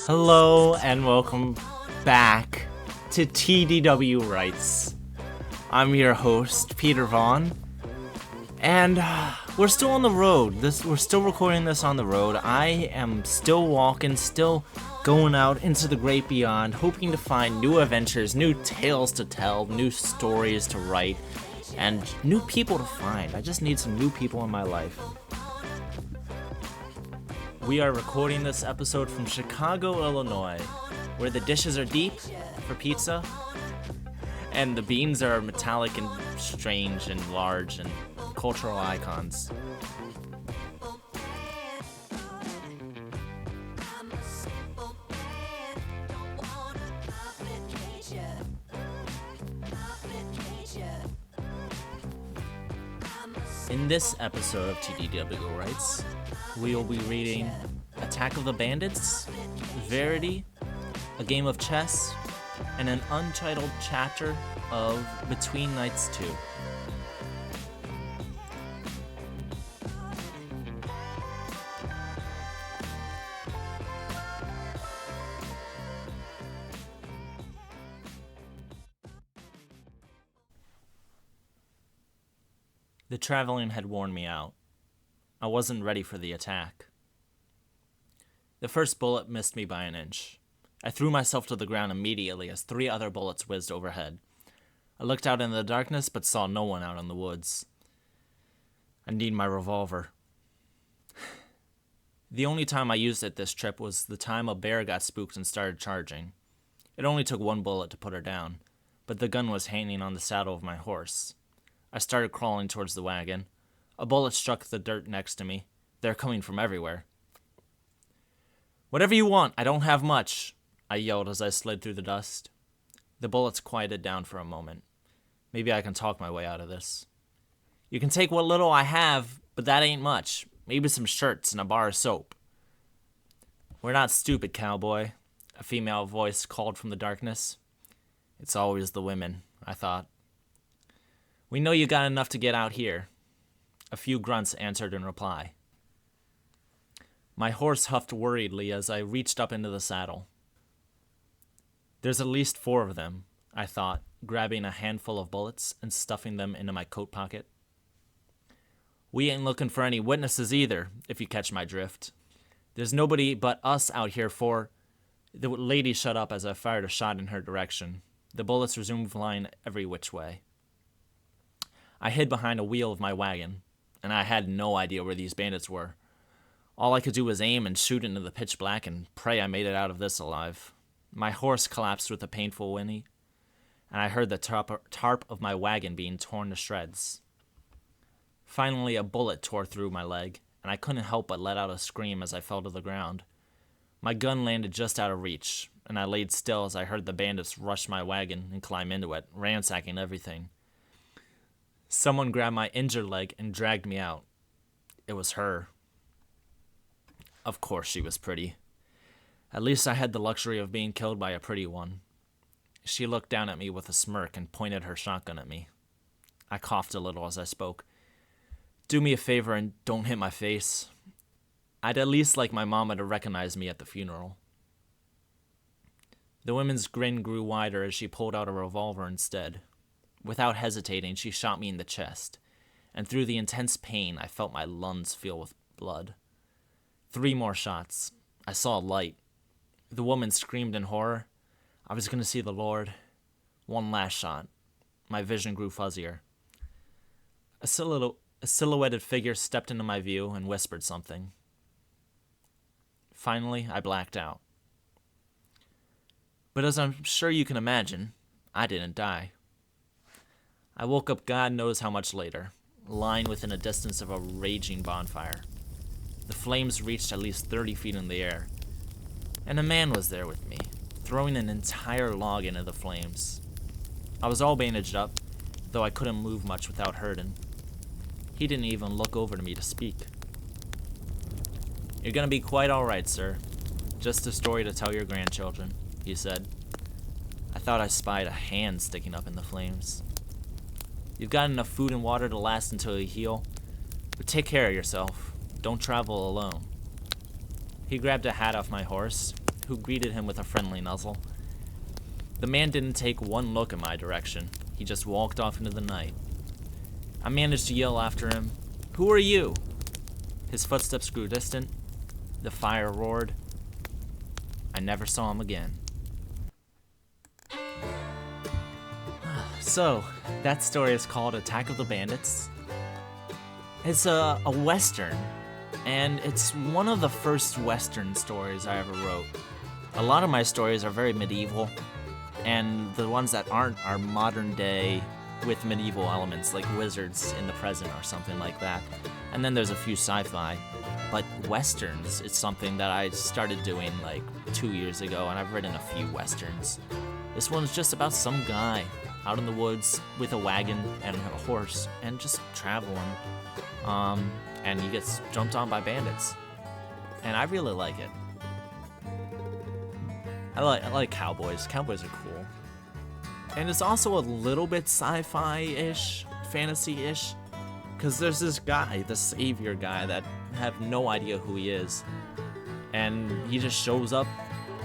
Hello and welcome back to TDWrites. I'm your host, Peter Vaughn, and we're still on the road. We're still recording this on the road. I am still walking, still going out into the great beyond, hoping to find new adventures, new tales to tell, new stories to write, and new people to find. I just need some new people in my life. We are recording this episode from Chicago, Illinois, where the dishes are deep for pizza, and the beans are metallic and strange and large and cultural icons. In this episode of TDWrites, we will be reading Attack of the Bandits, Verity, a game of chess, and an untitled chapter of Between Nights 2. The traveling had worn me out. I wasn't ready for the attack. The first bullet missed me by an inch. I threw myself to the ground immediately as 3 other bullets whizzed overhead. I looked out in the darkness but saw no one out in the woods. I need my revolver. The only time I used it this trip was the time a bear got spooked and started charging. It only took 1 bullet to put her down, but the gun was hanging on the saddle of my horse. I started crawling towards the wagon. A bullet struck the dirt next to me. They're coming from everywhere. "Whatever you want, I don't have much," I yelled as I slid through the dust. The bullets quieted down for a moment. Maybe I can talk my way out of this. "You can take what little I have, but that ain't much. Maybe some shirts and a bar of soap." "We're not stupid, cowboy," a female voice called from the darkness. It's always the women, I thought. "We know you got enough to get out here." A few grunts answered in reply. My horse huffed worriedly as I reached up into the saddle. There's at least 4 of them, I thought, grabbing a handful of bullets and stuffing them into my coat pocket. "We ain't looking for any witnesses either, if you catch my drift. There's nobody but us out here for—" The lady shut up as I fired a shot in her direction. The bullets resumed flying every which way. I hid behind a wheel of my wagon, and I had no idea where these bandits were. All I could do was aim and shoot into the pitch black and pray I made it out of this alive. My horse collapsed with a painful whinny, and I heard the tarp of my wagon being torn to shreds. Finally, a bullet tore through my leg, and I couldn't help but let out a scream as I fell to the ground. My gun landed just out of reach, and I laid still as I heard the bandits rush my wagon and climb into it, ransacking everything. Someone grabbed my injured leg and dragged me out. It was her. Of course she was pretty. At least I had the luxury of being killed by a pretty one. She looked down at me with a smirk and pointed her shotgun at me. I coughed a little as I spoke. "Do me a favor and don't hit my face. I'd at least like my mama to recognize me at the funeral." The woman's grin grew wider as she pulled out a revolver instead. Without hesitating, she shot me in the chest, and through the intense pain, I felt my lungs fill with blood. 3 more shots. I saw a light. The woman screamed in horror. I was going to see the Lord. 1 last shot. My vision grew fuzzier. A silhouetted figure stepped into my view and whispered something. Finally, I blacked out. But as I'm sure you can imagine, I didn't die. I woke up God knows how much later, lying within a distance of a raging bonfire. The flames reached at least 30 feet in the air, and a man was there with me, throwing an entire log into the flames. I was all bandaged up, though I couldn't move much without hurting. He didn't even look over to me to speak. "You're gonna be quite all right, sir. Just a story to tell your grandchildren," he said. I thought I spied a hand sticking up in the flames. "You've got enough food and water to last until you heal, but take care of yourself. Don't travel alone." He grabbed a hat off my horse who greeted him with a friendly nuzzle. The man didn't take one look in my direction. He just walked off into the night. I managed to yell after him, "Who are you?" His footsteps grew distant. The fire roared. I never saw him again. So, that story is called Attack of the Bandits. It's a Western, and it's one of the first Western stories I ever wrote. A lot of my stories are very medieval, and the ones that aren't are modern day with medieval elements, like wizards in the present or something like that. And then there's a few sci-fi. But Westerns is something that I started doing like 2 years ago, and I've written a few Westerns. This one's just about some guy out in the woods with a wagon and a horse and just traveling. And he gets jumped on by bandits. And I really like it. I like cowboys. Cowboys are cool. And it's also a little bit sci-fi-ish, fantasy-ish. Because there's this guy, the savior guy, that I have no idea who he is. And he just shows up,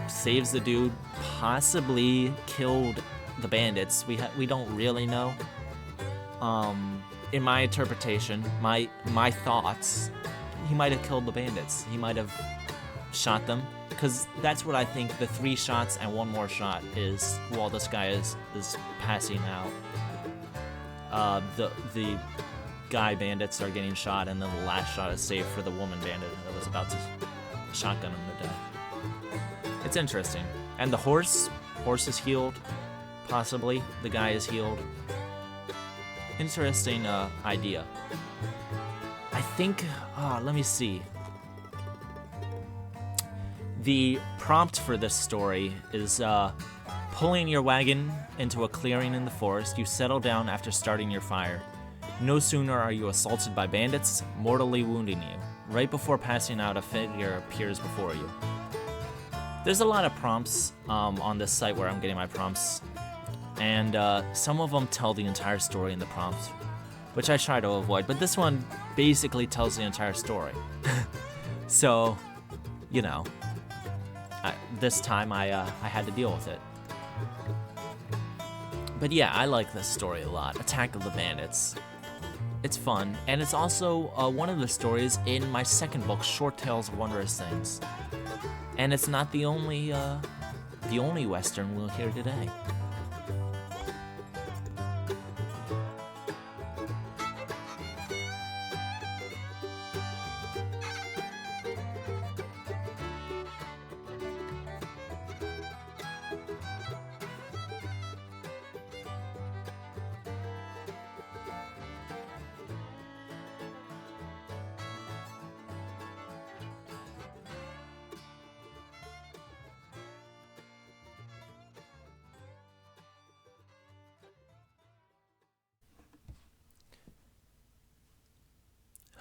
saves the dude, possibly killed the bandits. We don't really know. In my interpretation, my thoughts, he might have killed the bandits. He might have shot them. Because that's what I think the 3 shots and 1 more shot is while this guy is passing out. The guy bandits are getting shot, and then the last shot is saved for the woman bandit that was about to shotgun him to death. It's interesting. And the horse is healed, possibly. The guy is healed. Interesting idea. I think, let me see. The prompt for this story is pulling your wagon into a clearing in the forest. You settle down after starting your fire. No sooner are you assaulted by bandits, mortally wounding you. Right before passing out, a figure appears before you. There's a lot of prompts on this site where I'm getting my prompts, and some of them tell the entire story in the prompt, which I try to avoid, but this one basically tells the entire story. So, you know, this time I had to deal with it. But yeah, I like this story a lot, Attack of the Bandits. It's fun, and it's also one of the stories in my second book, Short Tales of Wondrous Things. And it's not the only Western we'll hear today.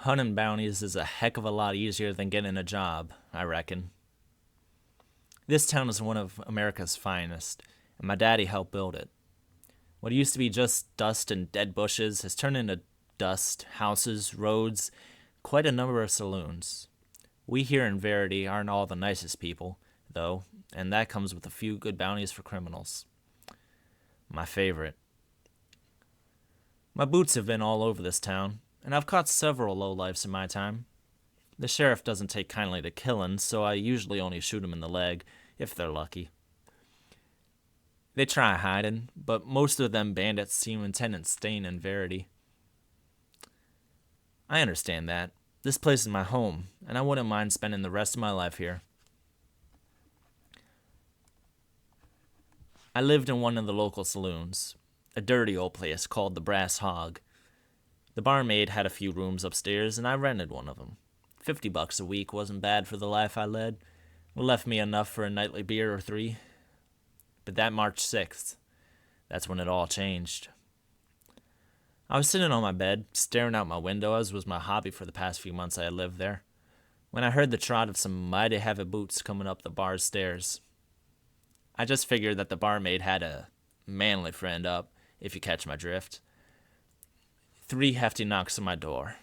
Hunting bounties is a heck of a lot easier than getting a job, I reckon. This town is one of America's finest, and my daddy helped build it. What used to be just dust and dead bushes has turned into dust, houses, roads, quite a number of saloons. We here in Verity aren't all the nicest people, though, and that comes with a few good bounties for criminals. My favorite. My boots have been all over this town, and I've caught several lowlifes in my time. The sheriff doesn't take kindly to killing, so I usually only shoot them in the leg, if they're lucky. They try hiding, but most of them bandits seem intent on staying in Verity. I understand that. This place is my home, and I wouldn't mind spending the rest of my life here. I lived in one of the local saloons, a dirty old place called the Brass Hog. The barmaid had a few rooms upstairs, and I rented one of them. $50 a week wasn't bad for the life I led. It left me enough for a nightly beer or 3. But that March 6th, that's when it all changed. I was sitting on my bed, staring out my window, as was my hobby for the past few months I had lived there, when I heard the trot of some mighty heavy boots coming up the bar's stairs. I just figured that the barmaid had a manly friend up, if you catch my drift. 3 hefty knocks on my door.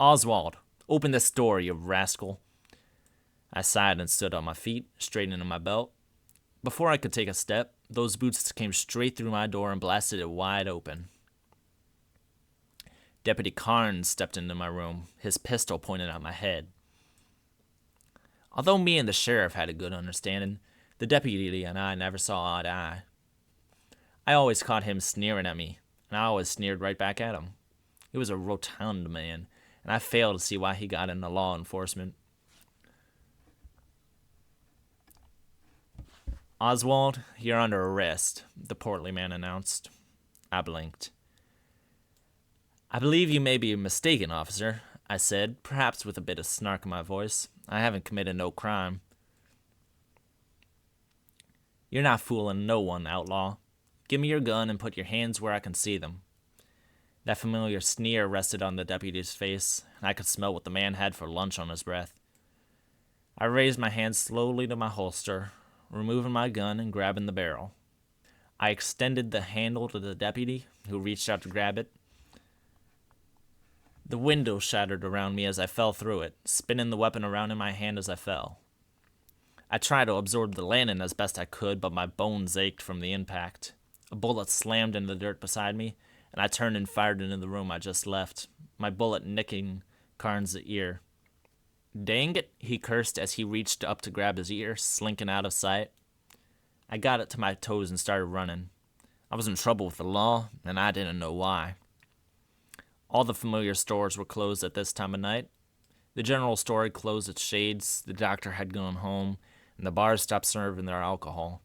"Oswald, open this door, you rascal." I sighed and stood on my feet, straightening my belt. Before I could take a step, those boots came straight through my door and blasted it wide open. Deputy Carnes stepped into my room, his pistol pointed at my head. Although me and the sheriff had a good understanding, the deputy and I never saw eye to eye. I always caught him sneering at me, and I always sneered right back at him. He was a rotund man, and I failed to see why he got into law enforcement. "Oswald, you're under arrest," the portly man announced. I blinked. "I believe you may be mistaken, officer," I said, perhaps with a bit of snark in my voice. "I haven't committed no crime." "You're not fooling no one, outlaw. Give me your gun and put your hands where I can see them." That familiar sneer rested on the deputy's face, and I could smell what the man had for lunch on his breath. I raised my hand slowly to my holster, removing my gun and grabbing the barrel. I extended the handle to the deputy, who reached out to grab it. The window shattered around me as I fell through it, spinning the weapon around in my hand as I fell. I tried to absorb the landing as best I could, but my bones ached from the impact. A bullet slammed into the dirt beside me, and I turned and fired into the room I just left, my bullet nicking Carnes' ear. "Dang it," he cursed as he reached up to grab his ear, slinking out of sight. I got it to my toes and started running. I was in trouble with the law, and I didn't know why. All the familiar stores were closed at this time of night. The general store had closed its shades, the doctor had gone home, and the bars stopped serving their alcohol.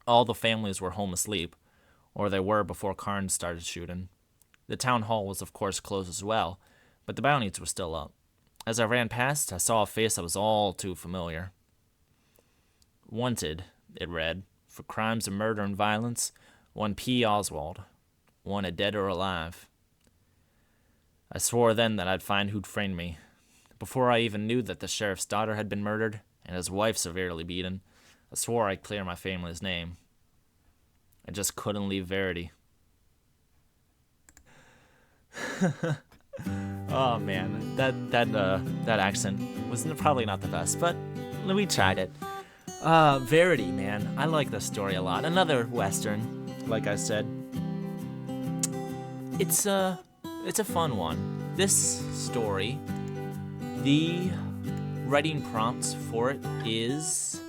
All the families were home asleep, or they were before Carnes started shooting. The town hall was of course closed as well, but the bounties were still up. As I ran past, I saw a face that was all too familiar. "Wanted," it read, "for crimes of murder and violence, one P. Oswald. Wanted dead or alive." I swore then that I'd find who'd framed me. Before I even knew that the sheriff's daughter had been murdered, and his wife severely beaten, I swore I'd clear my family's name. I just couldn't leave Verity. Oh man, that accent was probably not the best, but we tried it. Verity, man, I like this story a lot. Another Western, like I said. It's a fun one. This story, the writing prompt for it is...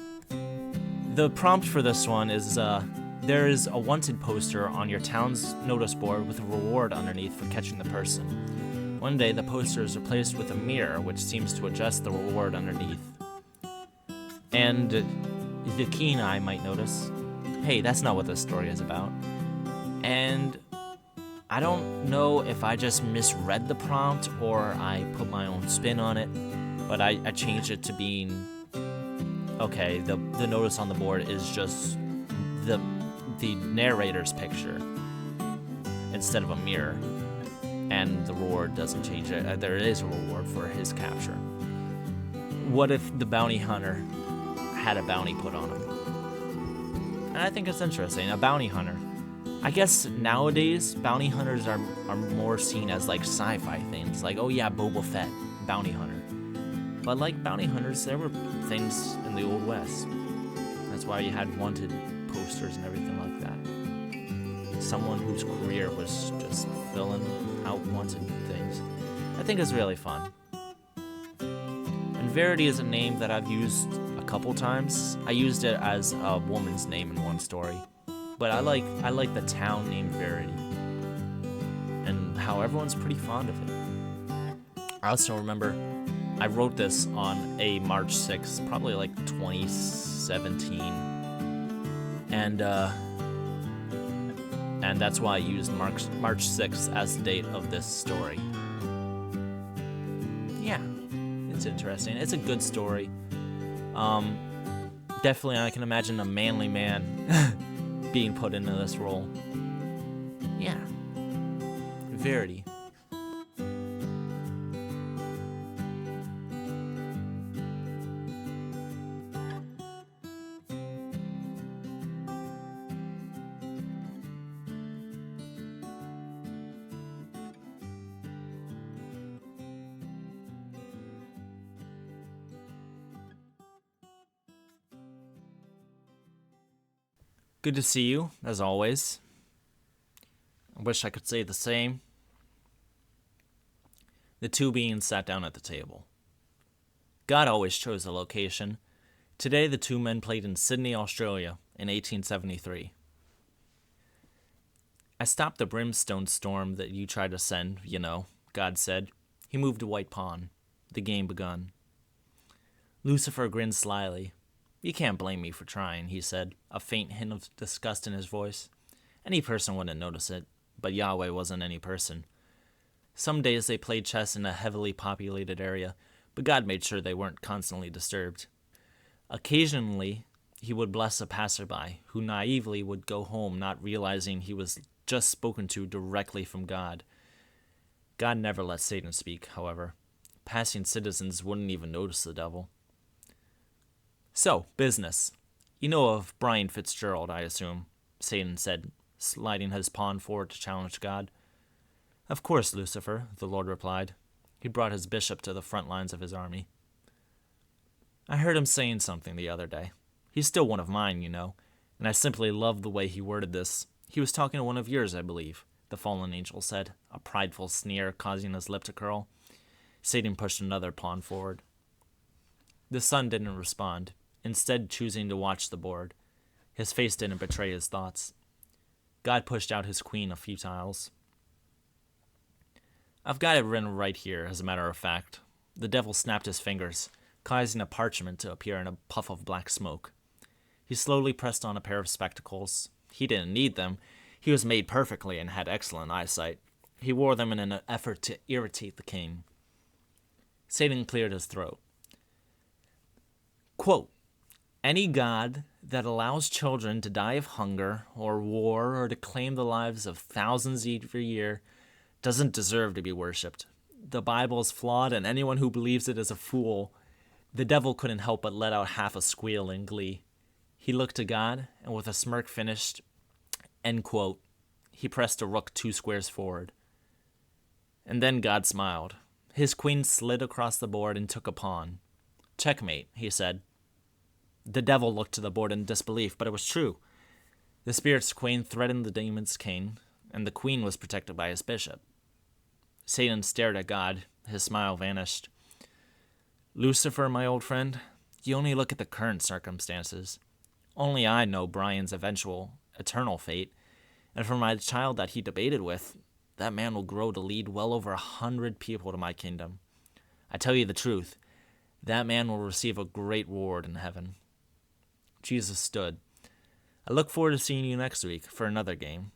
The prompt for this one is, there is a wanted poster on your town's notice board with a reward underneath for catching the person. One day, the poster is replaced with a mirror, which seems to adjust the reward underneath. And the keen eye might notice, hey, that's not what this story is about. And I don't know if I just misread the prompt or I put my own spin on it, but I changed it to being, okay, the notice on the board is just the narrator's picture instead of a mirror, and the reward doesn't change it. There is a reward for his capture. What if the bounty hunter had a bounty put on him? And I think it's interesting. A bounty hunter. I guess nowadays bounty hunters are more seen as like sci-fi things, like, oh yeah, Boba Fett, bounty hunter. But like bounty hunters, there were things in the Old West. That's why you had wanted posters and everything like that. Someone whose career was just filling out wanted things. I think it's really fun. And Verity is a name that I've used a couple times. I used it as a woman's name in one story. But I like the town named Verity. And how everyone's pretty fond of it. I also remember I wrote this on a March 6th, probably like 2017. And that's why I used March 6th as the date of this story. Yeah, it's interesting. It's a good story. Definitely I can imagine a manly man being put into this role. Yeah. Verity. Good to see you, as always. I wish I could say the same. The two beings sat down at the table. God always chose a location. Today, the two men played in Sydney, Australia, in 1873. I stopped the brimstone storm that you tried to send, you know, God said. He moved a white pawn. The game begun. Lucifer grinned slyly. You can't blame me for trying, he said, a faint hint of disgust in his voice. Any person wouldn't notice it, but Yahweh wasn't any person. Some days they played chess in a heavily populated area, but God made sure they weren't constantly disturbed. Occasionally, he would bless a passerby, who naively would go home not realizing he was just spoken to directly from God. God never let Satan speak, however. Passing citizens wouldn't even notice the devil. So, business. You know of Brian Fitzgerald, I assume, Satan said, sliding his pawn forward to challenge God. Of course, Lucifer, the Lord replied. He brought his bishop to the front lines of his army. I heard him saying something the other day. He's still one of mine, you know, and I simply loved the way he worded this. He was talking to one of yours, I believe, the fallen angel said, a prideful sneer causing his lip to curl. Satan pushed another pawn forward. The son didn't respond, instead choosing to watch the board. His face didn't betray his thoughts. God pushed out his queen a few tiles. I've got it written right here, as a matter of fact. The devil snapped his fingers, causing a parchment to appear in a puff of black smoke. He slowly pressed on a pair of spectacles. He didn't need them. He was made perfectly and had excellent eyesight. He wore them in an effort to irritate the king. Satan cleared his throat. Quote, any god that allows children to die of hunger or war or to claim the lives of thousands every year doesn't deserve to be worshipped. The Bible is flawed, and anyone who believes it is a fool. The devil couldn't help but let out half a squeal in glee. He looked to God, and with a smirk finished, end quote, he pressed a rook 2 squares forward. And then God smiled. His queen slid across the board and took a pawn. Checkmate, he said. The devil looked to the board in disbelief, but it was true. The spirit's queen threatened the demon's king, and the queen was protected by his bishop. Satan stared at God. His smile vanished. Lucifer, my old friend, you only look at the current circumstances. Only I know Brian's eventual, eternal fate, and for my child that he debated with, that man will grow to lead well over 100 people to my kingdom. I tell you the truth, that man will receive a great reward in heaven. Jesus stood. I look forward to seeing you next week for another game.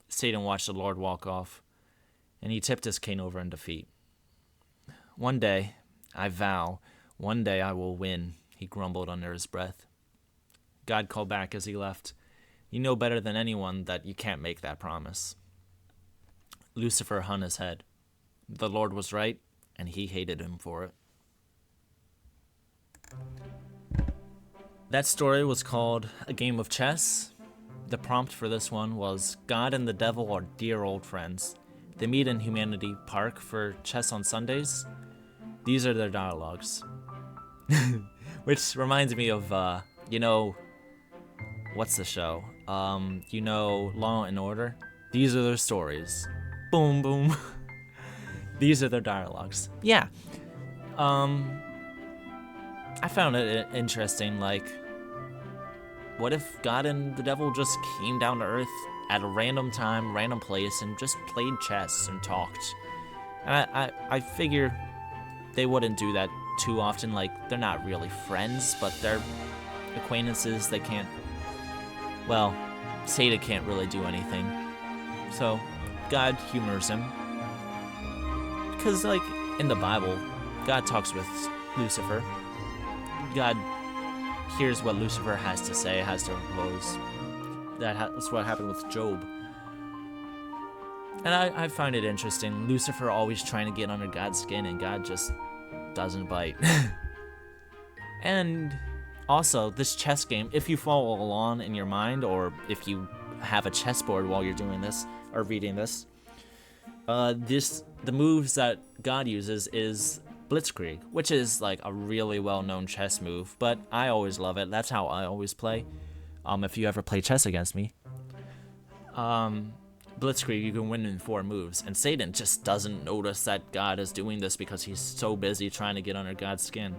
Satan watched the Lord walk off, and he tipped his cane over in defeat. One day, I vow, one day I will win, he grumbled under his breath. God called back as he left. You know better than anyone that you can't make that promise. Lucifer hung his head. The Lord was right, and he hated him for it. That story was called A Game of Chess. The prompt for this one was, God and the devil are dear old friends. They meet in Humanity Park for chess on Sundays. These are their dialogues. Which reminds me of, what's the show? Law and Order? These are their stories. Boom, boom. These are their dialogues. Yeah. I found it interesting, what if God and the devil just came down to Earth at a random time, random place, and just played chess and talked? And I figure they wouldn't do that too often. They're not really friends, but they're acquaintances. They can't, Satan can't really do anything. So God humors him. Because, in the Bible, God talks with Lucifer. God hears what Lucifer has to say, has to propose. That's what happened with Job. And I find it interesting. Lucifer always trying to get under God's skin, and God just doesn't bite. And also, this chess game, if you follow along in your mind, or if you have a chessboard while you're doing this, or reading this, the moves that God uses is Blitzkrieg, which is a really well-known chess move, but I always love it. That's how I always play. if you ever play chess against me. Blitzkrieg, you can win in 4 moves, and Satan just doesn't notice that God is doing this because he's so busy trying to get under God's skin.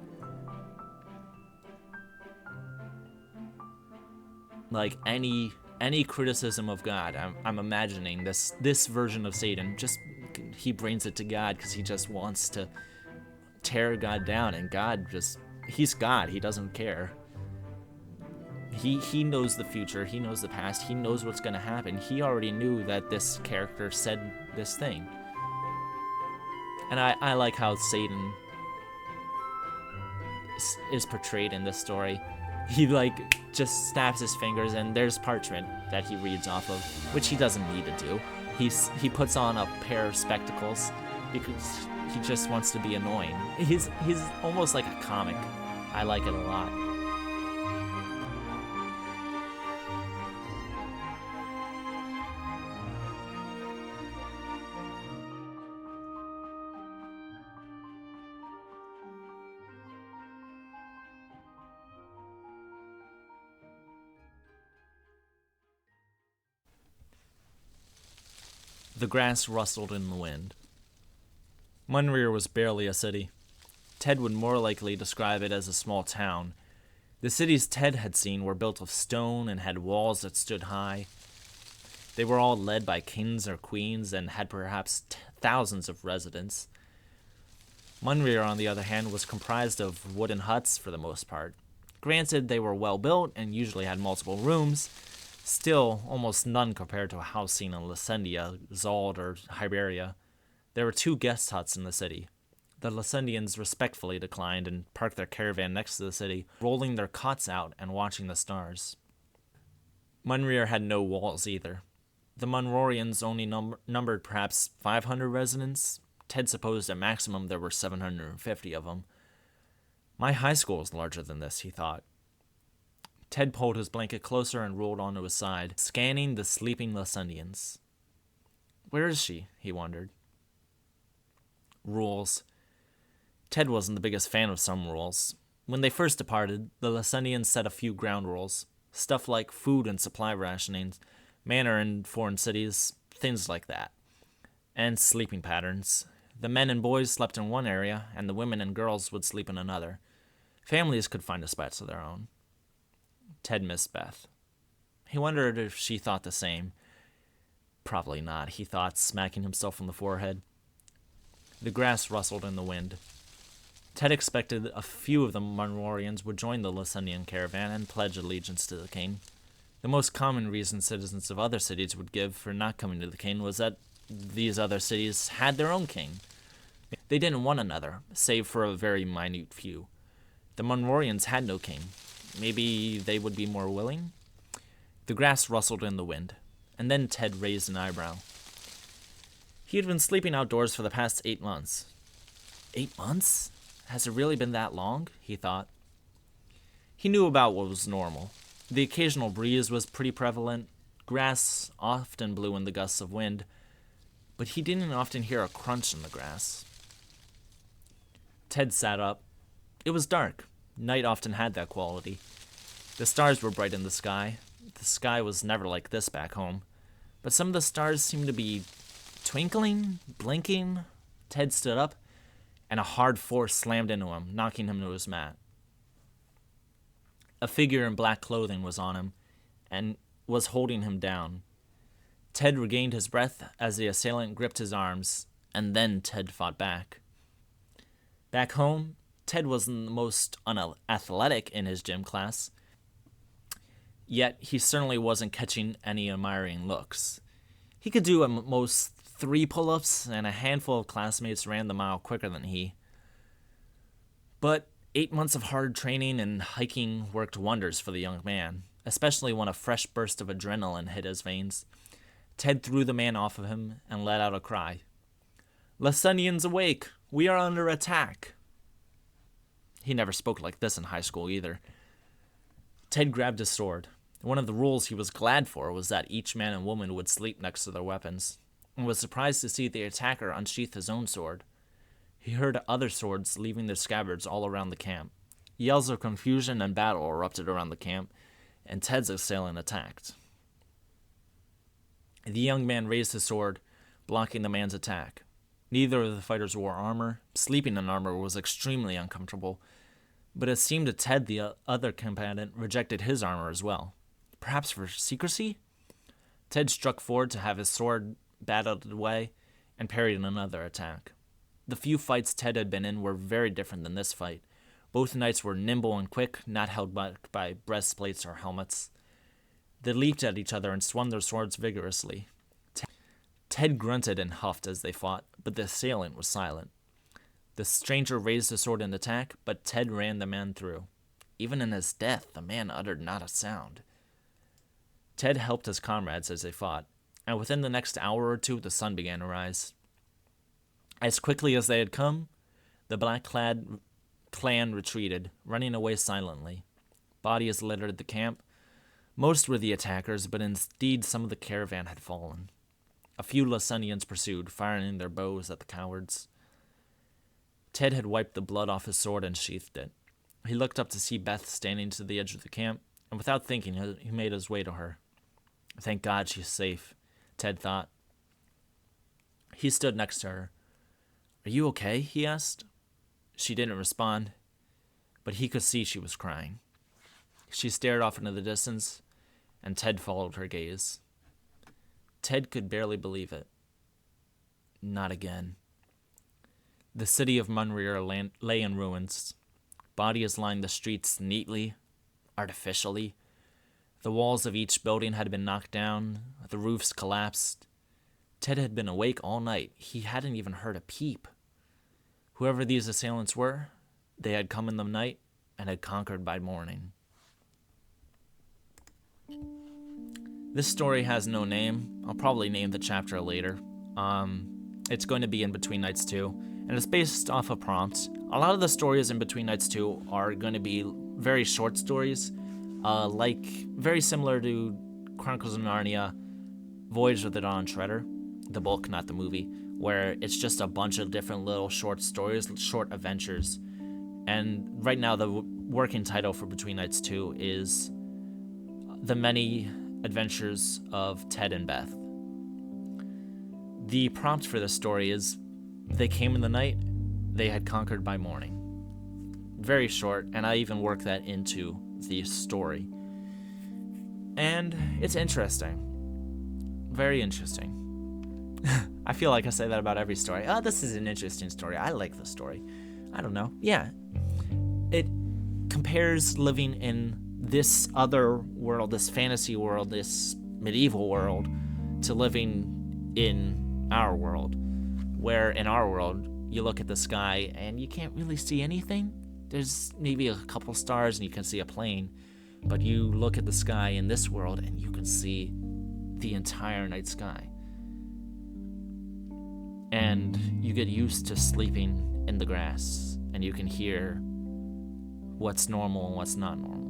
Like, any criticism of God, I'm imagining this version of Satan, just he brings it to God because he just wants to tear God down, and God he's God, he doesn't care. He knows the future, he knows the past, he knows what's going to happen. He already knew that this character said this thing. And I like how Satan is portrayed in this story. He just snaps his fingers and there's parchment that he reads off of, which he doesn't need to do. He puts on a pair of spectacles because he just wants to be annoying. He's almost like a comic. I like it a lot. The grass rustled in the wind. Munrir was barely a city. Ted would more likely describe it as a small town. The cities Ted had seen were built of stone and had walls that stood high. They were all led by kings or queens and had perhaps thousands of residents. Munrir, on the other hand, was comprised of wooden huts for the most part. Granted, they were well built and usually had multiple rooms. Still, almost none compared to a house seen in Lucendia, Zald, or Hiberia. There were 2 guest huts in the city. The Lucendians respectfully declined and parked their caravan next to the city, rolling their cots out and watching the stars. Munrir had no walls either. The Munrorians only numbered perhaps 500 residents. Ted supposed at maximum there were 750 of them. My high school is larger than this, he thought. Ted pulled his blanket closer and rolled onto his side, scanning the sleeping Lucendians. Where is she? He wondered. Rules. Ted wasn't the biggest fan of some rules. When they first departed, the Lucendians set a few ground rules. Stuff like food and supply rationing, manner in foreign cities, things like that. And sleeping patterns. The men and boys slept in one area, and the women and girls would sleep in another. Families could find a spot of their own. Ted missed Beth. He wondered if she thought the same. Probably not, he thought, smacking himself on the forehead. The grass rustled in the wind. Ted expected a few of the Munrorians would join the Lucendian caravan and pledge allegiance to the king. The most common reason citizens of other cities would give for not coming to the king was that these other cities had their own king. They didn't want another, save for a very minute few. The Munrorians had no king. Maybe they would be more willing? The grass rustled in the wind, and then Ted raised an eyebrow. He had been sleeping outdoors for the past 8 months. 8 months? Has it really been that long? He thought. He knew about what was normal. The occasional breeze was pretty prevalent. Grass often blew in the gusts of wind, but he didn't often hear a crunch in the grass. Ted sat up. It was dark. Night often had that quality. The stars were bright in the sky. The sky was never like this back home. But some of the stars seemed to be twinkling, blinking. Ted stood up, and a hard force slammed into him, knocking him to his mat. A figure in black clothing was on him, and was holding him down. Ted regained his breath as the assailant gripped his arms, and then Ted fought back. Back home, Ted wasn't the most unathletic in his gym class, yet he certainly wasn't catching any admiring looks. He could do at most 3 pull-ups, and a handful of classmates ran the mile quicker than he. But 8 months of hard training and hiking worked wonders for the young man, especially when a fresh burst of adrenaline hit his veins. Ted threw the man off of him and let out a cry. "Lucendians awake! We are under attack!" He never spoke like this in high school either. Ted grabbed his sword. One of the rules he was glad for was that each man and woman would sleep next to their weapons, and was surprised to see the attacker unsheath his own sword. He heard other swords leaving their scabbards all around the camp. Yells of confusion and battle erupted around the camp, and Ted's assailant attacked. The young man raised his sword, blocking the man's attack. Neither of the fighters wore armor. Sleeping in armor was extremely uncomfortable, but it seemed to Ted the other combatant rejected his armor as well. Perhaps for secrecy? Ted struck forward to have his sword batted away and parried another attack. The few fights Ted had been in were very different than this fight. Both knights were nimble and quick, not held back by breastplates or helmets. They leaped at each other and swung their swords vigorously. Ted grunted and huffed as they fought, but the assailant was silent. The stranger raised his sword in attack, but Ted ran the man through. Even in his death, the man uttered not a sound. Ted helped his comrades as they fought, and within the next hour or two, the sun began to rise. As quickly as they had come, the black-clad clan retreated, running away silently. Bodies littered the camp. Most were the attackers, but indeed some of the caravan had fallen. A few Lasunians pursued, firing their bows at the cowards. Ted had wiped the blood off his sword and sheathed it. He looked up to see Beth standing to the edge of the camp, and without thinking, he made his way to her. Thank God she's safe, Ted thought. He stood next to her. Are you okay? He asked. She didn't respond, but he could see she was crying. She stared off into the distance, and Ted followed her gaze. Ted could barely believe it. Not again. The city of Munrir lay in ruins. Bodies lined the streets neatly, artificially. The walls of each building had been knocked down, the roofs collapsed. Ted had been awake all night. He hadn't even heard a peep. Whoever these assailants were, they had come in the night and had conquered by morning. This story has no name. I'll probably name the chapter later. It's going to be In Between Nights 2, and it's based off a prompt. A lot of the stories in Between Nights 2 are going to be very short stories, very similar to Chronicles of Narnia, Voyage of the Dawn Treader, the book, not the movie, where it's just a bunch of different little short stories, short adventures. And right now the working title for Between Nights 2 is The Many Adventures of Ted and Beth. The prompt for this story is, they came in the night, they had conquered by morning. Very short, and I even work that into the story. And it's interesting. Very interesting. I feel like I say that about every story. Oh, this is an interesting story. I like the story. I don't know. Yeah. It compares living in this other world, this fantasy world, this medieval world, to living in our world, where in our world you look at the sky and you can't really see anything. There's maybe a couple stars and you can see a plane, but you look at the sky in this world and you can see the entire night sky. And you get used to sleeping in the grass, and you can hear what's normal and what's not normal.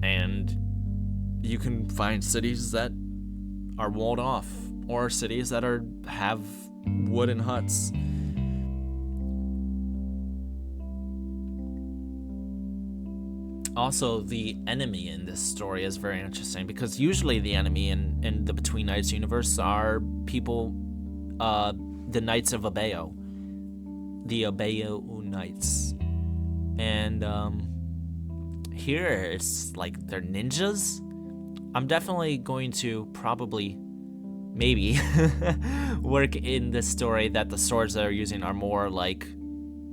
And you can find cities that are walled off, or cities that have wooden huts. Also, the enemy in this story is very interesting, because usually the enemy in the Between Nights universe are people, the Knights of Abeo, the Abeo Knights. And here it's like they're ninjas. I'm definitely going to maybe work in this story that the swords that they're using are more like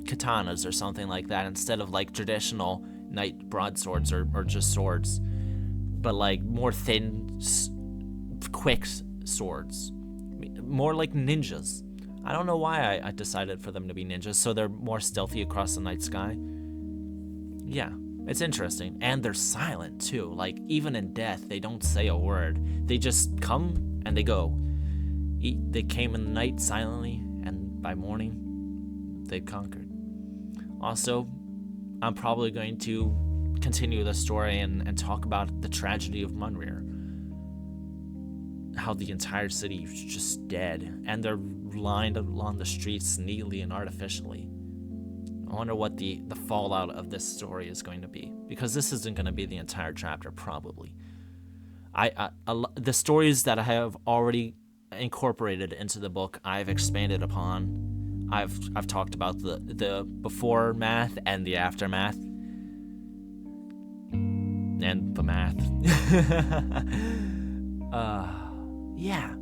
katanas or something like that, instead of like traditional knight broadswords or just swords, but like more thin, quick swords, more like ninjas. I don't know why I decided for them to be ninjas, so they're more stealthy across the night sky. Yeah, it's interesting. And they're silent too, like even in death they don't say a word, they just come and they go. They came in the night silently, and by morning they've conquered. Also, I'm probably going to continue the story and talk about the tragedy of Munrir. How the entire city is just dead, and they're lined along the streets neatly and artificially. wonder what the fallout of this story is going to be, because this isn't going to be the entire chapter, probably. The stories that I have already incorporated into the book, I've expanded upon. I've talked about the before math and the aftermath. And the math. Yeah.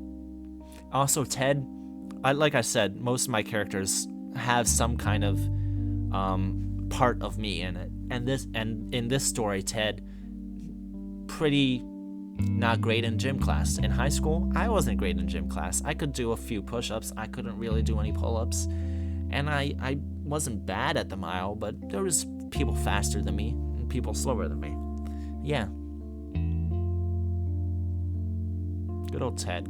Also, Ted, like I said, most of my characters have some kind of part of me in it. And in this story, Ted, pretty not great in gym class. In high school, I wasn't great in gym class. I could do a few push-ups. I couldn't really do any pull-ups. And I wasn't bad at the mile, but there was people faster than me and people slower than me. Yeah. Good old Ted.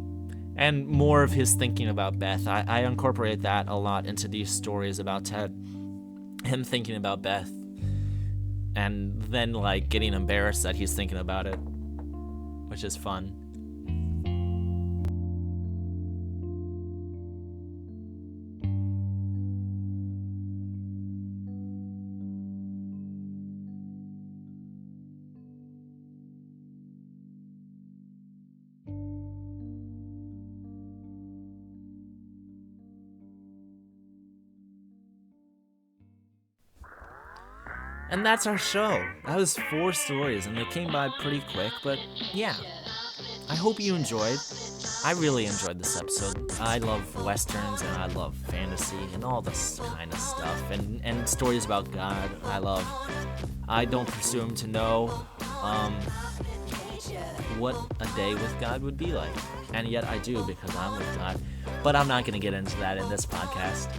And more of his thinking about Beth. I incorporate that a lot into these stories about Ted. Him thinking about Beth. And then, like, getting embarrassed that he's thinking about it. Which is fun. And that's our show. That was 4 stories, and they came by pretty quick, but yeah. I hope you enjoyed. I really enjoyed this episode. I love westerns, and I love fantasy, and all this kind of stuff, and stories about God, I don't presume to know what a day with God would be like. And yet I do, because I'm with God. But I'm not going to get into that in this podcast.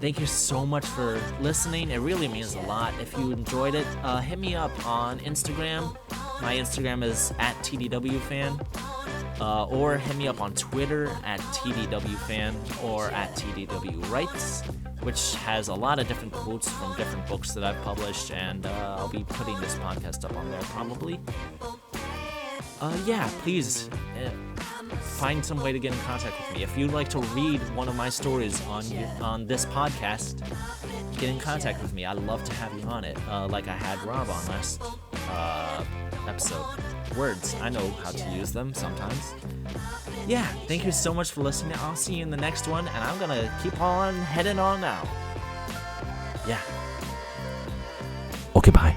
Thank you so much for listening. It really means a lot. If you enjoyed it, hit me up on Instagram. My Instagram is @TDWFan. Or hit me up on Twitter @TDWFan or @TDWrites, which has a lot of different quotes from different books that I've published, and I'll be putting this podcast up on there probably. Yeah, please find some way to get in contact with me. If you'd like to read one of my stories on this podcast, get in contact with me. I'd love to have you on it, like I had Rob on last episode. Words, I know how to use them sometimes. Yeah, thank you so much for listening. I'll see you in the next one, and I'm gonna keep on heading on now. Yeah. Okay, bye.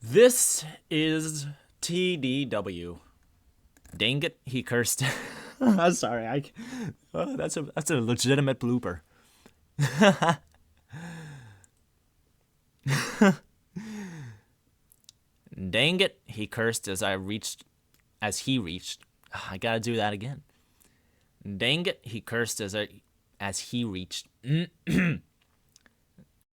This is TDW. Dang it, he cursed. I'm sorry. That's a legitimate blooper. Dang it, he cursed as he reached. I gotta do that again. Dang it, he cursed as he reached.